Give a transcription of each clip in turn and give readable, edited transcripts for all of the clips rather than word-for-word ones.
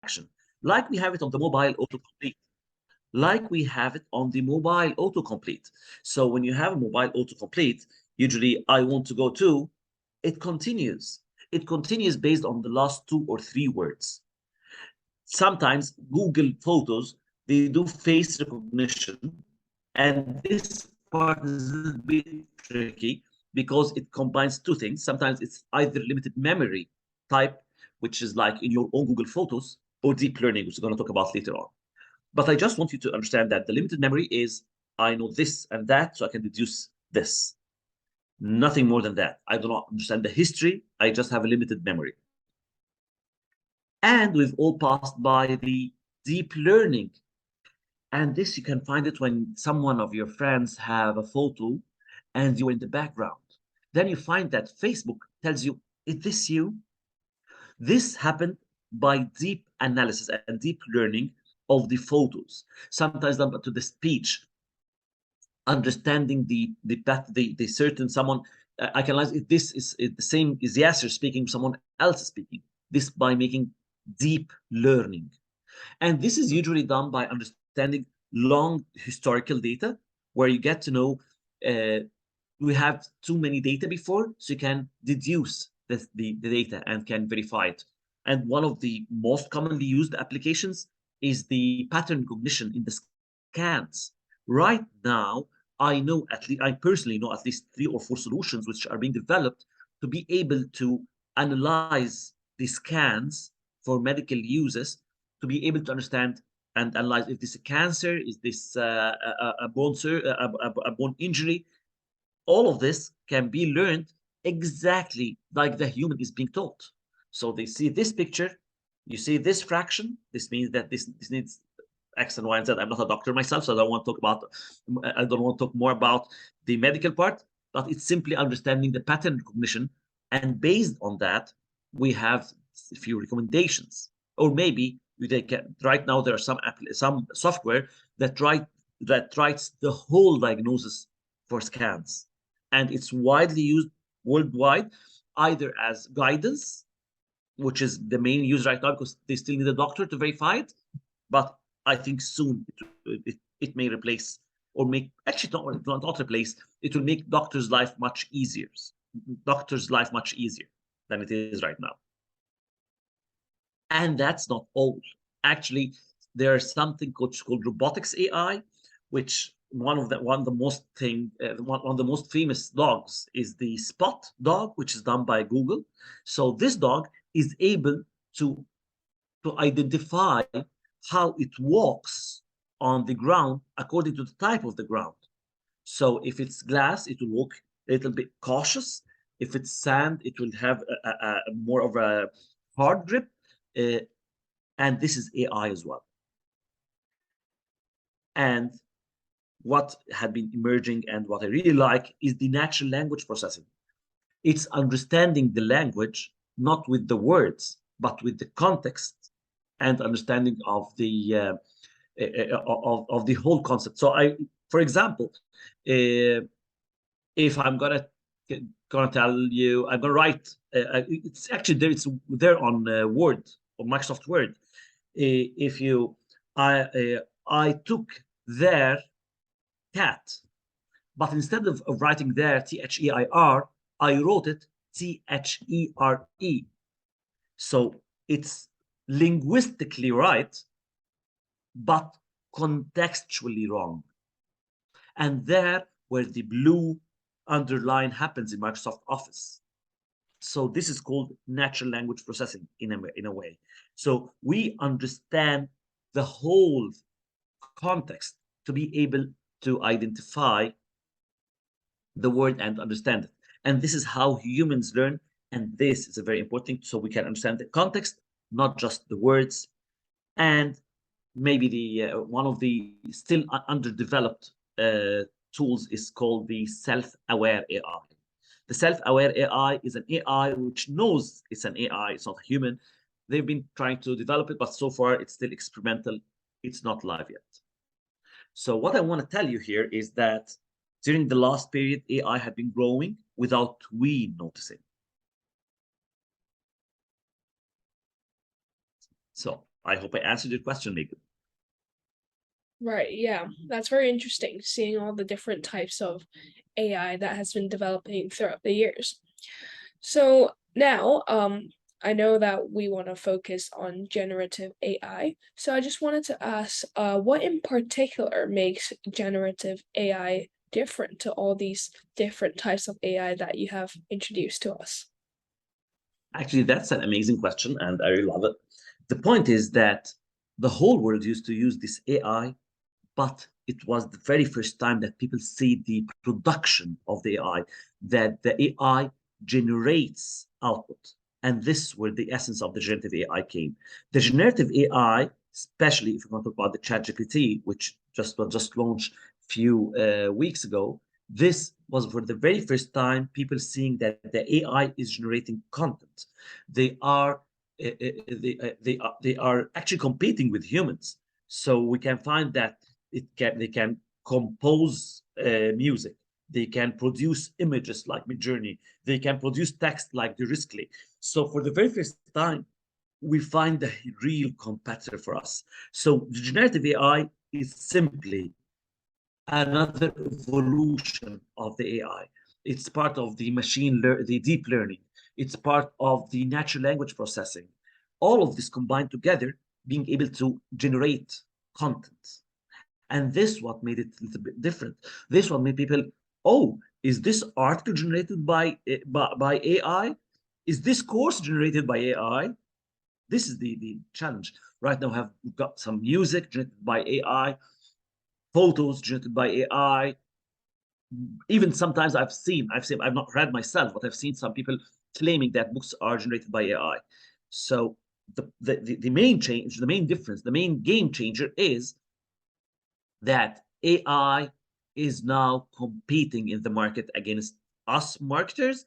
fraction, like we have it on the mobile autocomplete. Like we have it on the mobile autocomplete. So when you have a mobile autocomplete, usually I want to go to, it continues. It continues based on the last 2 or 3 words. Sometimes Google Photos, they do face recognition, and this part is a little bit tricky because it combines 2 things. Sometimes it's either limited memory type, which is like in your own Google Photos, or deep learning, which we're going to talk about later on. But I just want you to understand that the limited memory is I know this and that, so I can deduce this. Nothing more than that. I do not understand the history. I just have a limited memory. And we've all passed by the deep learning. And this you can find it when someone of your friends have a photo and you're in the background. Then you find that Facebook tells you, is this you? This happened by deep analysis and deep learning of the photos, sometimes done to the speech, understanding the certain someone. I can realize if this is the same as Yasser speaking, someone else is speaking. This by making deep learning. And this is usually done by understanding long historical data, where you get to know we have too many data before, so you can deduce the data and can verify it. And one of the most commonly used applications is the pattern recognition in the scans. Right now, I personally know at least 3 or 4 solutions which are being developed to be able to analyze the scans for medical uses, to be able to understand and analyze if this is a cancer, is this a bone injury. All of this can be learned exactly like the human is being taught. So they see this picture, you see this fraction. This means that this needs X and Y and Z. I'm not a doctor myself, so I don't want to talk more about the medical part, but it's simply understanding the pattern recognition. And based on that, we have a few recommendations. Or maybe right now there are some software that writes the whole diagnosis for scans. And it's widely used worldwide, either as guidance, which is the main use right now because they still need a doctor to verify it. But I think soon it may replace or make, actually not replace, it will make doctors' life much easier. Than it is right now. And that's not all. Actually, there's something called robotics AI, which one of the most famous dogs is the Spot dog, which is done by Google. So this dog is able to identify how it walks on the ground according to the type of the ground. So if it's glass, it will walk a little bit cautious. If it's sand, it will have a more of a hard grip. And this is AI as well. And what had been emerging and what I really like is the natural language processing. It's understanding the language, not with the words, but with the context and understanding of the whole concept. So for example, if I'm gonna tell you, I'm gonna write. It's actually there. It's there on Word, or Microsoft Word. If you, I took their cat, but instead of writing there THEIR, I wrote it THERE. So it's linguistically right, but contextually wrong. And there where the blue underline happens in Microsoft Office. So this is called natural language processing in a way. So we understand the whole context to be able to identify the word and understand it. And this is how humans learn. And this is a very important, so we can understand the context, not just the words. And maybe the one of the still underdeveloped tools is called the self-aware AI. The self-aware AI is an AI which knows it's an AI, it's not a human. They've been trying to develop it, but so far it's still experimental. It's not live yet. So what I want to tell you here is that during the last period, AI had been growing without we noticing. So I hope I answered your question, Megan. Right, yeah. That's very interesting, seeing all the different types of AI that has been developing throughout the years. So now, I know that we want to focus on generative AI. So I just wanted to ask, what in particular makes generative AI different to all these different types of AI that you have introduced to us? Actually, that's an amazing question, and I really love it. The point is that the whole world used to use this AI, but it was the very first time that people see the production of the AI, that the AI generates output. And this is where the essence of the generative AI came. The generative AI, especially if you want to talk about the ChatGPT, which just launched a few weeks ago, this was for the very first time people seeing that the AI is generating content. They are they are actually competing with humans. So we can find that they can compose music, they can produce images like Midjourney, they can produce text like Deriskly. So for the very first time, we find a real competitor for us. So the generative AI is simply another evolution of the AI. It's part of the the deep learning. It's part of the natural language processing. All of this combined together, being able to generate content. And this what made it a little bit different. This what made people, oh, is this article generated by AI? Is this course generated by AI? This is the challenge. Right now, we've got some music generated by AI, photos generated by AI. Even sometimes I've not read myself, but I've seen some people claiming that books are generated by AI. So the main change, the main difference, the main game changer is that AI is now competing in the market against us marketers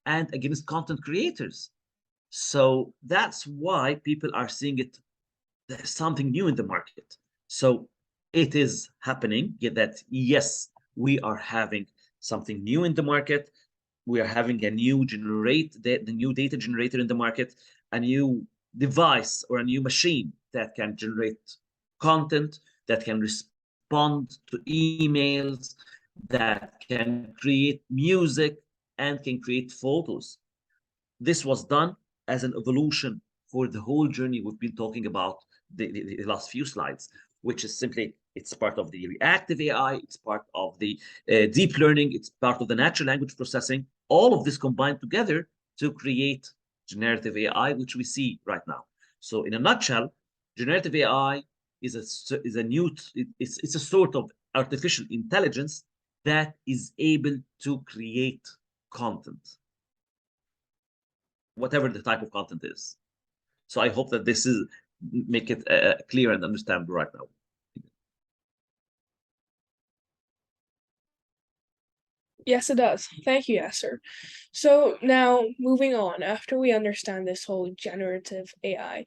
and against content creators. So that's why people are seeing it, there's something new in the market. So it is happening that, yes, we are having something new in the market. We are having a new the new data generator in the market, a new device or a new machine that can generate content, that can respond to emails, that can create music, and can create photos. This was done as an evolution for the whole journey we've been talking about the last few slides, which is simply it's part of the reactive AI, it's part of the deep learning, it's part of the natural language processing. All of this combined together to create generative AI, which we see right now. So, in a nutshell, generative AI is a new it's a sort of artificial intelligence that is able to create content, whatever the type of content is. So I hope that this is make it clear and understandable right now. Yes, it does. Thank you, Yasser. So now, moving on, after we understand this whole generative AI,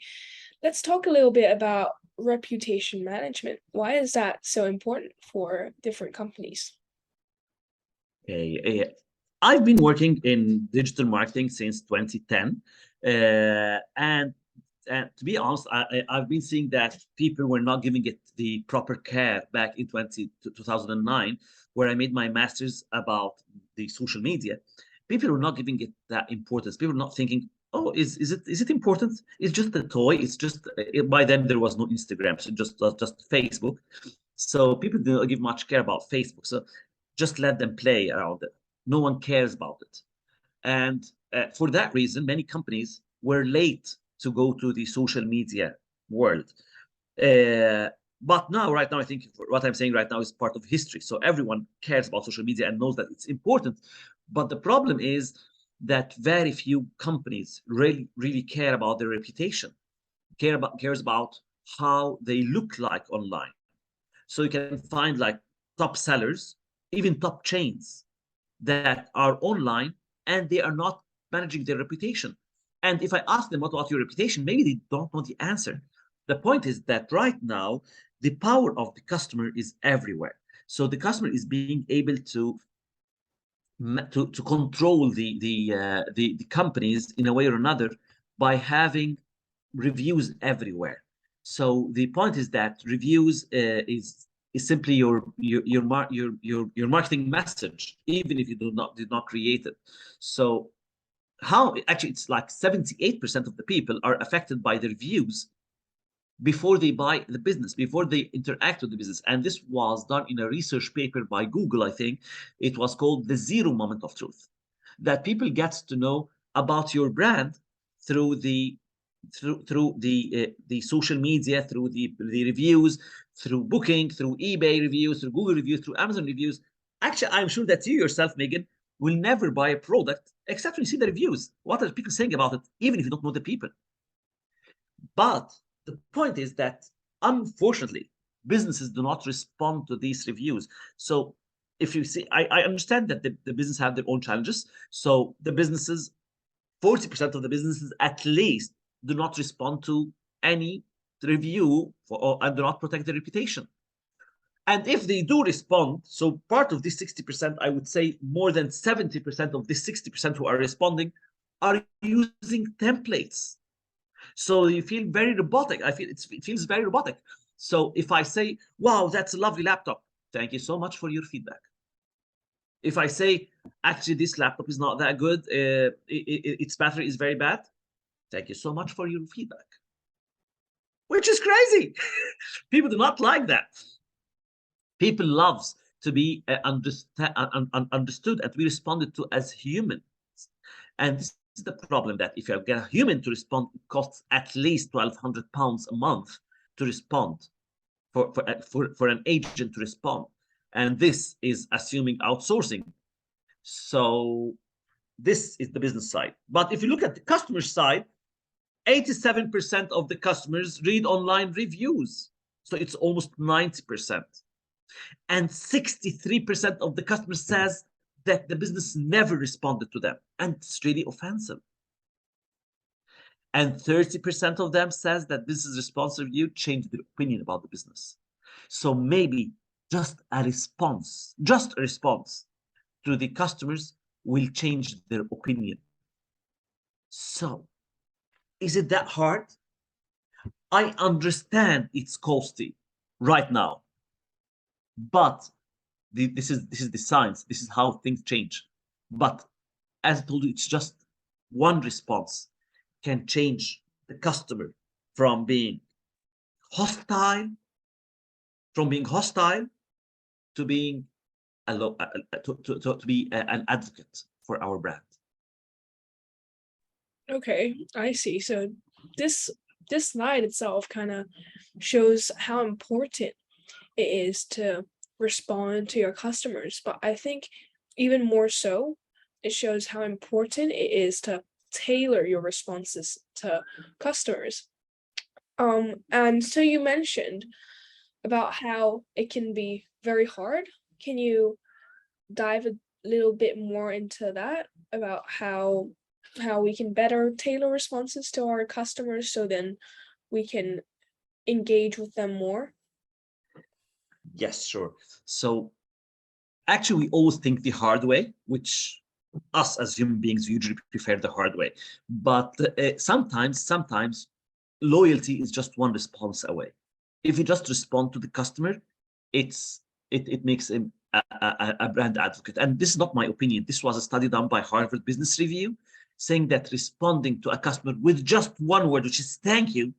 let's talk a little bit about reputation management. Why is that so important for different companies? Okay. I've been working in digital marketing since 2010, and to be honest, I've been seeing that people were not giving it the proper care back in 2009, where I made my master's about the social media. People were not giving it that importance. People were not thinking, oh, is it important? It's just a toy. It's just by then there was no Instagram, so just Facebook. So people didn't give much care about Facebook. So just let them play around it. No one cares about it. And for that reason, many companies were late to go to the social media world. But now, right now, I think what I'm saying right now is part of history. So everyone cares about social media and knows that it's important. But the problem is that very few companies really care about their reputation, cares about how they look like online. So you can find like top sellers, even top chains that are online and they are not managing their reputation. And if I ask them, what about your reputation? Maybe they don't know the answer. The point is that right now, the power of the customer is everywhere. So the customer is being able to control the companies in a way or another by having reviews everywhere. So the point is that reviews is simply your marketing message, even if you did not create it. So how actually it's like 78% of the people are affected by the reviews before they buy the business, before they interact with the business. And this was done in a research paper by Google, I think. It was called The Zero Moment of Truth, that people get to know about your brand through the social media, through the reviews, through Booking, through eBay reviews, through Google reviews, through Amazon reviews. Actually, I'm sure that you yourself, Megan, will never buy a product except when you see the reviews. What are people saying about it, even if you don't know the people? But the point is that, unfortunately, businesses do not respond to these reviews. So if you see, I understand that the business have their own challenges. So the businesses, 40% of the businesses at least, do not respond to any review and do not protect their reputation. And if they do respond, so part of this 60%, I would say more than 70% of this 60% who are responding are using templates. So you feel very robotic. It feels very robotic. So if I say, wow, that's a lovely laptop, thank you so much for your feedback. If I say, actually, this laptop is not that good, its battery is very bad, thank you so much for your feedback. Which is crazy. People do not like that. People loves to be understood and to be responded to as humans. And this is the problem, that if you get a human to respond, it costs at least £1,200 a month to respond, for an agent to respond. And this is assuming outsourcing. So this is the business side. But if you look at the customer side, 87% of the customers read online reviews. So it's almost 90%. And 63% of the customers says that the business never responded to them. And it's really offensive. And 30% of them says that business response review changed their opinion about the business. So maybe just a response to the customers will change their opinion. So is it that hard? I understand it's costly right now, but this is the science. This is how things change. But as I told you, it's just one response can change the customer from being hostile, to being to be an advocate for our brand. Okay, I see. So this this slide itself kind of shows how important it is to respond to your customers, but I think even more so, it shows how important it is to tailor your responses to customers. And so you mentioned about how it can be very hard. Can you dive a little bit more into that about how we can better tailor responses to our customers so then we can engage with them more? Yes, sure. So actually, we always think the hard way, which us as human beings usually prefer the hard way. But sometimes loyalty is just one response away. If you just respond to the customer, it makes him a brand advocate. And this is not my opinion. This was a study done by Harvard Business Review, saying that responding to a customer with just one word, which is thank you,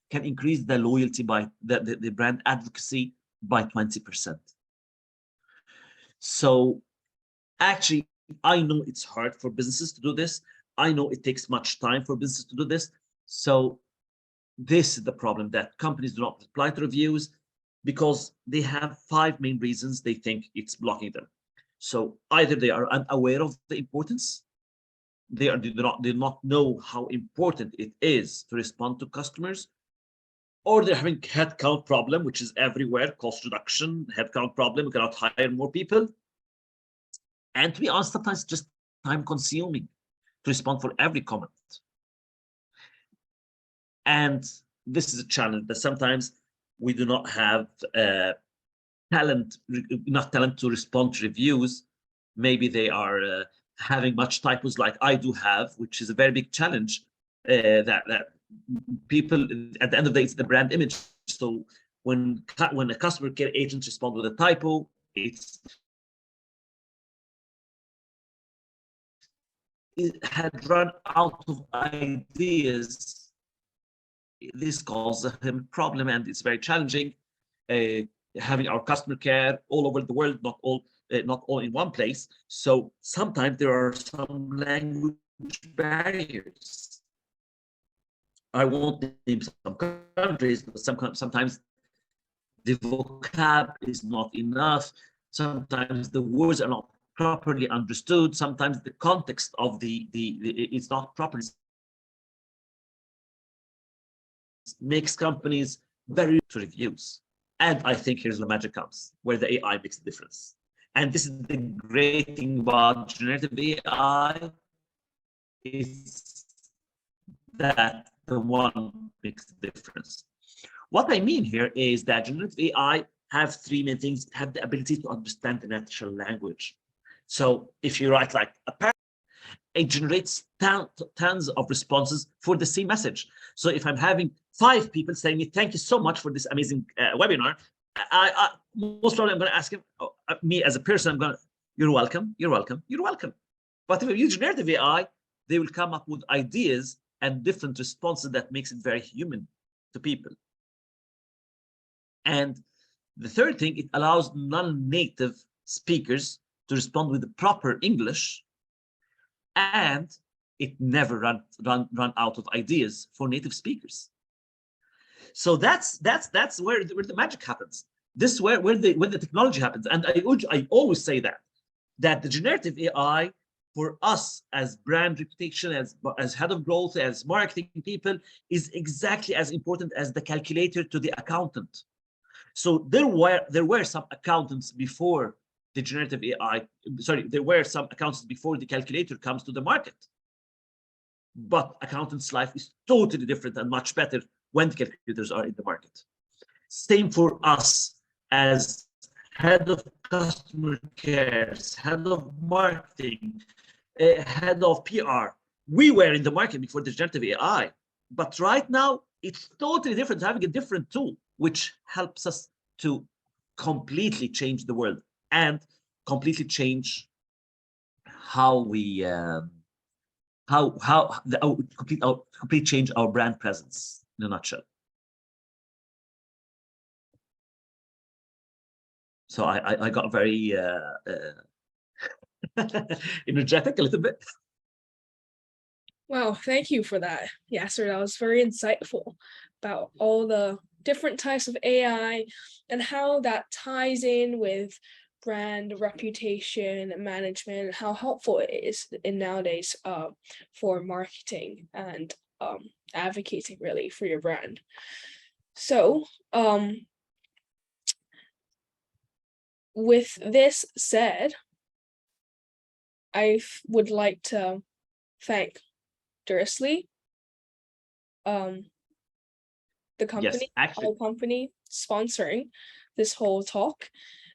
can increase the loyalty by the brand advocacy by 20%. So actually, I know it's hard for businesses to do this. I know it takes much time for businesses to do this. So this is the problem, that companies do not reply to reviews because they have 5 main reasons they think it's blocking them. So either they are unaware of the importance, they do not know how important it is to respond to customers, or they're having headcount problem, which is everywhere, cost reduction, headcount problem, we cannot hire more people. And to be honest, sometimes just time consuming to respond for every comment. And this is a challenge that sometimes we do not have enough talent to respond to reviews. Maybe they are having much typos like I do have, which is a very big challenge that people, at the end of the day, it's the brand image. So when a customer care agent responds with a typo, it had run out of ideas. This causes him a problem, and it's very challenging. Having our customer care all over the world, not all in one place. So sometimes there are some language barriers. I won't name some countries, but sometimes the vocab is not enough. Sometimes the words are not properly understood. Sometimes the context of the it's not properly, makes companies very to reviews. And I think here's the magic comes, where the AI makes the difference. And this is the great thing about generative AI, is that the one makes the difference. What I mean here is that generative AI have three main things. It have the ability to understand the natural language. So if you write like a paragraph, it generates tons of responses for the same message. So if I'm having 5 people saying me, thank you so much for this amazing webinar, most probably I'm going to ask him, me as a person, I'm going to, you're welcome, you're welcome, you're welcome. But if you use generative AI, they will come up with ideas and different responses that makes it very human to people. And the third thing, it allows non-native speakers to respond with the proper English, and it never run out of ideas for native speakers. So that's where the magic happens. This is where the technology happens. And I always say that the generative AI for us as brand reputation, as head of growth, as marketing people, is exactly as important as the calculator to the accountant. So there were some accountants before the generative AI. Sorry, there were some accountants before the calculator comes to the market. But accountants' life is totally different and much better when the calculators are in the market. Same for us as head of customer care, head of marketing, head of PR. We were in the market before the generative AI, but right now it's totally different, having a different tool, which helps us to completely change the world and completely change how we complete change our brand presence in a nutshell. So I got very energetic a little bit. Wow, thank you for that, Yasser. That was very insightful about all the different types of AI and how that ties in with brand reputation management, and how helpful it is in nowadays for marketing and advocating really for your brand. So with this said, I would like to thank Dursley, the company, Yes, actually, our company sponsoring this whole talk.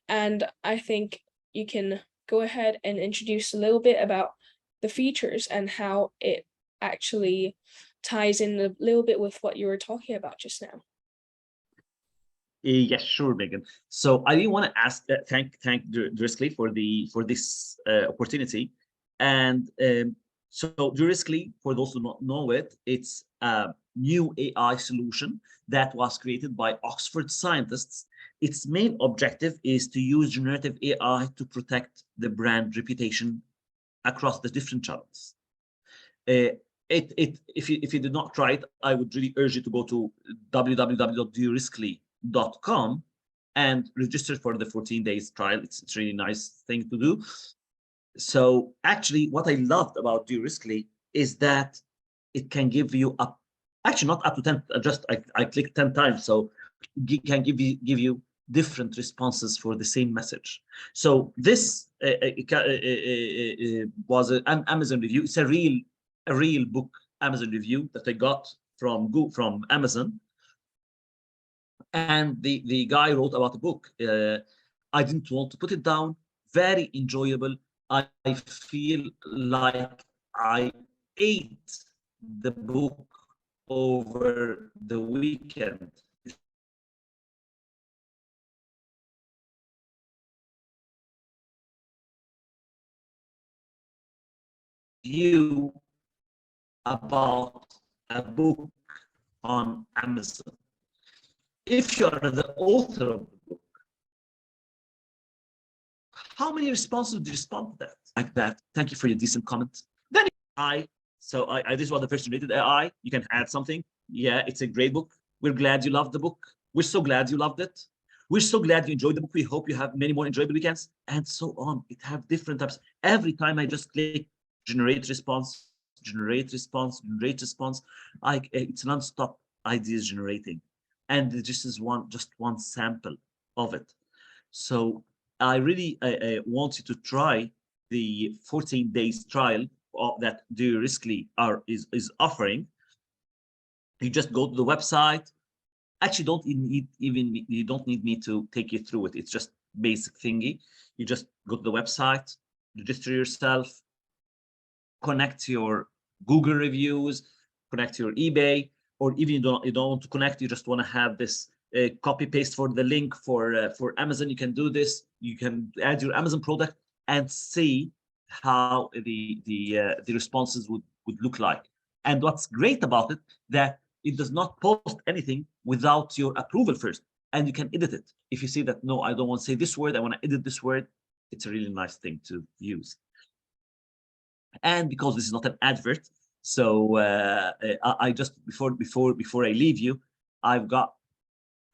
And I think you can go ahead and introduce a little bit about the features and how it actually ties in a little bit with what you were talking about just now. yes, sure, Megan. So I really want to ask, thank Dursley for this opportunity. And so Dursley, for those who don't know it, it's a new AI solution that was created by Oxford scientists. Its main objective is to use generative AI to protect the brand reputation across the different channels. If you did not try it, I would really urge you to go to www.deriskly.com and register for the 14 days trial. It's a really nice thing to do. So actually, what I loved about Deriskly is that it can give you actually not up to 10, I clicked 10 times, so it can give you different responses for the same message. So this was an Amazon review. It's a real book Amazon review that I got from Amazon. And the guy wrote about the book. I didn't want to put it down. Very enjoyable. I feel like I ate the book over the weekend you about a book on Amazon. If you are the author of the book, how many responses would you respond to that? Like that. Thank you for your decent comment. Then this was the first generated AI. You can add something. Yeah, it's a great book. We're glad you loved the book. We're so glad you loved it. We're so glad you enjoyed the book. We hope you have many more enjoyable weekends, and so on. It have different types. Every time I just click generate response, generate response, generate response, it's non-stop ideas generating, and this is just one sample of it. So I really want you to try the 14 days trial that Do Riskly is offering. You just go to the website. Actually, you don't need me to take you through it. It's just basic thingy. You just go to the website, register yourself, connect your Google reviews, connect your eBay, or even you don't want to connect, you just want to have this copy paste for the link for Amazon. You can do this. You can add your Amazon product and see how the responses would look like. And what's great about it, that it does not post anything without your approval first, and you can edit it. If you see that, no, I don't want to say this word, I want to edit this word, it's a really nice thing to use. And because this is not an advert, so I just before I leave you, I've got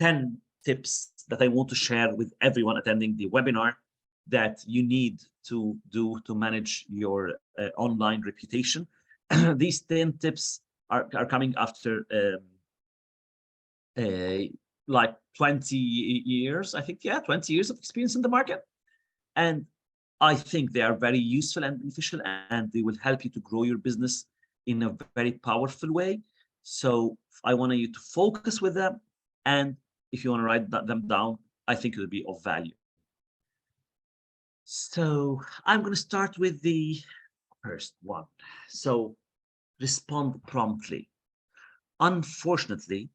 10 tips that I want to share with everyone attending the webinar that you need to do to manage your online reputation. These 10 tips are coming after like 20 years, I think, yeah, 20 years of experience in the market. And I think they are very useful and beneficial, and they will help you to grow your business in a very powerful way. So I want you to focus with them. And if you want to write them down, I think it will be of value. So I'm going to start with the first one. So respond promptly. Unfortunately,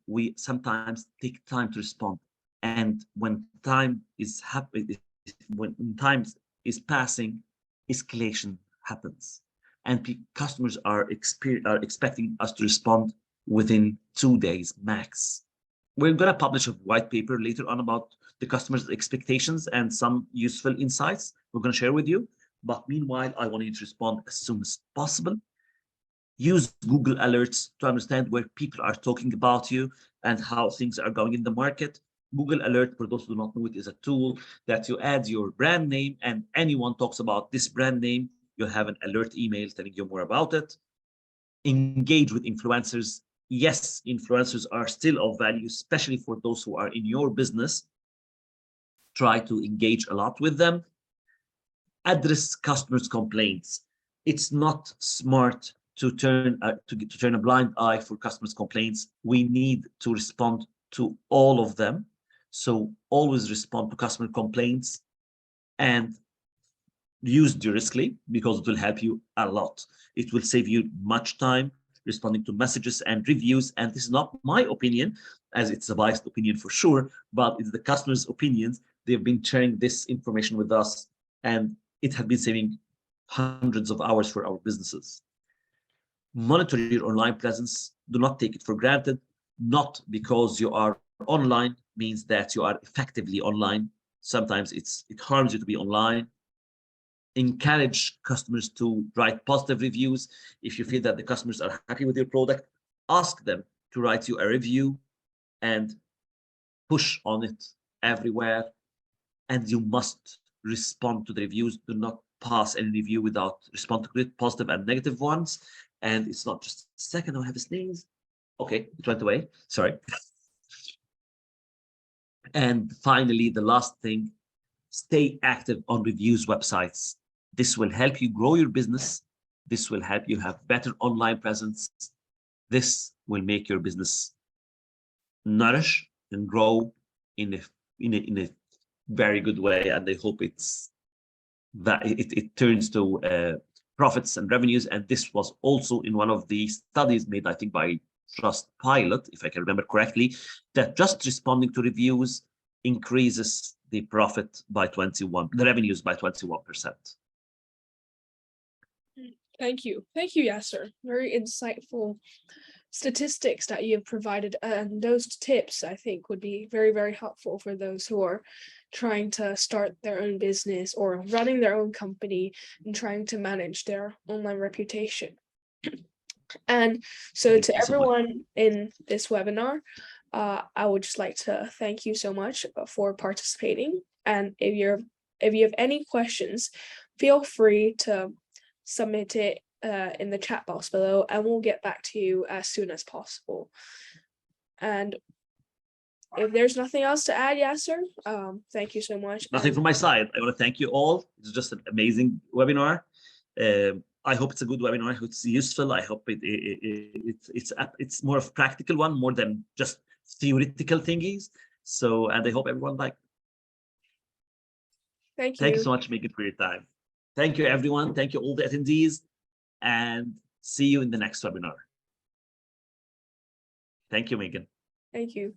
we sometimes take time to respond. And when time is when time is passing, escalation happens, and customers are expecting us to respond within 2 days max. We're going to publish a white paper later on about the customer's expectations and some useful insights we're going to share with you. But meanwhile, I want you to respond as soon as possible. Use Google Alerts to understand where people are talking about you and how things are going in the market. Google Alert, for those who do not know it, is a tool that you add your brand name, and anyone talks about this brand name, you'll have an alert email telling you more about it. Engage with influencers. Yes, influencers are still of value, especially for those who are in your business. Try to engage a lot with them. Address customers' complaints. It's not smart to turn a blind eye for customers' complaints. We need to respond to all of them. So always respond to customer complaints and use Duriskly, because it will help you a lot. It will save you much time responding to messages and reviews. And this is not my opinion, as it's a biased opinion for sure, but it's the customers' opinions. They've been sharing this information with us, and it has been saving hundreds of hours for our businesses. Monitor your online presence. Do not take it for granted. Not because you are online means that you are effectively online. Sometimes it harms you to be online. Encourage customers to write positive reviews. If you feel that the customers are happy with your product, ask them to write you a review and push on it everywhere. And you must respond to the reviews. Do not pass any review without responding to it, positive and negative ones. And it's not just a second, I have a sneeze. Okay, it went away. Sorry. And finally, the last thing, stay active on reviews websites. This will help you grow your business. This will help you have better online presence. This will make your business nourish and grow in a very good way. And I hope it turns to profits and revenues. And this was also in one of the studies made, I think, by Trust Pilot, if I can remember correctly, that just responding to reviews increases the profit by 21, the revenues by 21%. Thank you. Thank you, Yasser. Very insightful statistics that you have provided, and those tips I think would be very, very helpful for those who are trying to start their own business or running their own company and trying to manage their online reputation. And so Thank to you so much. everyone in this webinar, I would just like to thank you so much for participating. And if you have any questions, feel free to submit it in the chat box below, and we'll get back to you as soon as possible. And if there's nothing else to add, Yasser, thank you so much. Nothing from my side. I want to thank you all. It's just an amazing webinar. I hope it's a good webinar. I hope it's useful. I hope it's more of a practical one, more than just theoretical thingies. So, and I hope everyone liked. Thank Thank you you. so much, Megan, for your time. Thank you, everyone. Thank you, all the attendees, and see you in the next webinar. Thank you, Megan. Thank you.